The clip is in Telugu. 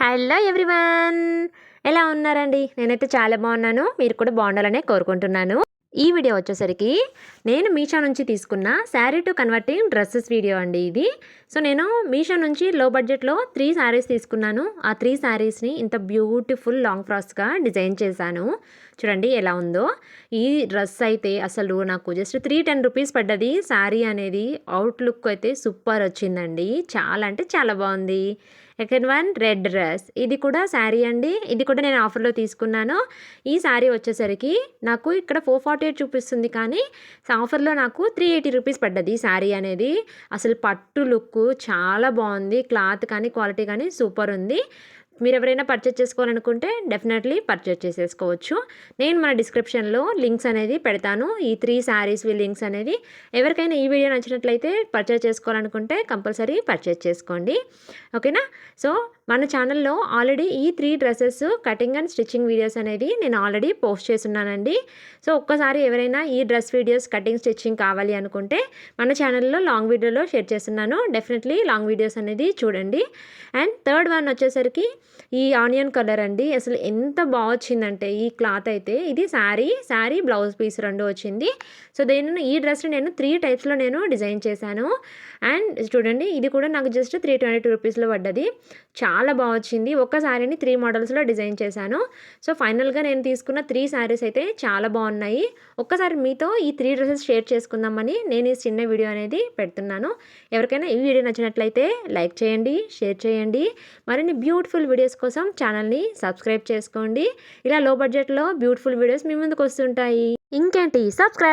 హలో ఎవ్రీవన్, ఎలా ఉన్నారండి? నేనైతే చాలా బాగున్నాను. మీరు కూడా బాగుండాలనే కోరుకుంటున్నాను. ఈ వీడియో వచ్చేసరికి నేను మీషో నుంచి తీసుకున్న sari to converting dresses video అండి ఇది. సో నేను మీషో నుంచి లో బడ్జెట్లో 3 శారీస్ తీసుకున్నాను. ఆ 3 శారీస్ని ఇంత బ్యూటిఫుల్ లాంగ్ ఫ్రాక్స్గా డిజైన్ చేశాను. చూడండి ఎలా ఉందో. ఈ డ్రెస్ అయితే అసలు నాకు జస్ట్ 310 రూపీస్ పడ్డది. శారీ అనేది అవుట్లుక్ అయితే సూపర్ వచ్చిందండి. చాలా అంటే చాలా బాగుంది. సెకండ్ వన్ రెడ్ డ్రెస్, ఇది కూడా శారీ అండి. ఇది కూడా నేను ఆఫర్లో తీసుకున్నాను. ఈ శారీ వచ్చేసరికి నాకు ఇక్కడ 448 చూపిస్తుంది, కానీ ఆఫర్లో నాకు 380 రూపీస్ పడ్డది శారీ అనేది. అసలు పట్టు లుక్ చాలా బాగుంది. క్లాత్ కానీ క్వాలిటీ కానీ సూపర్ ఉంది. మీరు ఎవరైనా పర్చేస్ చేసుకోవాలనుకుంటే డెఫినెట్లీ పర్చేస్ చేసేసుకోవచ్చు. నేను మన డిస్క్రిప్షన్లో లింక్స్ అనేది పెడతాను. ఈ 3 శారీస్వి లింక్స్ అనేది ఎవరికైనా ఈ వీడియో నచ్చినట్లయితే పర్చేస్ చేసుకోవాలనుకుంటే కంపల్సరీ పర్చేస్ చేసుకోండి. ఓకేనా? సో మన ఛానల్లో ఆల్రెడీ ఈ 3 dresses cutting and stitching videos అనేది నేను ఆల్రెడీ పోస్ట్ చేస్తున్నానండి. సో ఒక్కసారి ఎవరైనా ఈ డ్రెస్ వీడియోస్ కటింగ్ స్టిచ్చింగ్ కావాలి అనుకుంటే మన ఛానల్లో లాంగ్ వీడియోలో షేర్ చేస్తున్నాను. డెఫినెట్లీ లాంగ్ వీడియోస్ అనేది చూడండి. అండ్ థర్డ్ వన్ వచ్చేసరికి ఈ ఆనియన్ కలర్ అండి. అసలు ఎంత బాగా వచ్చిందంటే ఈ క్లాత్ అయితే, ఇది శారీ బ్లౌజ్ పీస్ 2 వచ్చింది. సో ఈ డ్రెస్ని నేను 3 టైప్స్లో నేను డిజైన్ చేశాను. అండ్ చూడండి, ఇది కూడా నాకు జస్ట్ 322 రూపీస్లో పడ్డది. చాలా బాగా వచ్చింది. ఒక శారీని 3 మోడల్స్లో డిజైన్ చేశాను. సో ఫైనల్గా నేను తీసుకున్న 3 శారీస్ అయితే చాలా బాగున్నాయి. ఒక్కసారి మీతో ఈ 3 డ్రెస్సెస్ షేర్ చేసుకుందామని నేను ఈ చిన్న వీడియో అనేది పెడుతున్నాను. ఎవరికైనా ఈ వీడియో నచ్చినట్లయితే లైక్ చేయండి, షేర్ చేయండి. మరిన్ని బ్యూటిఫుల్ వీడియోస్ కోసం ఛానల్ని సబ్స్క్రైబ్ చేసుకోండి. ఇలా లో బడ్జెట్లో బ్యూటిఫుల్ వీడియోస్ మీ ముందుకు వస్తుంటాయి. ఇంకేంటి, సబ్స్క్రైబ్.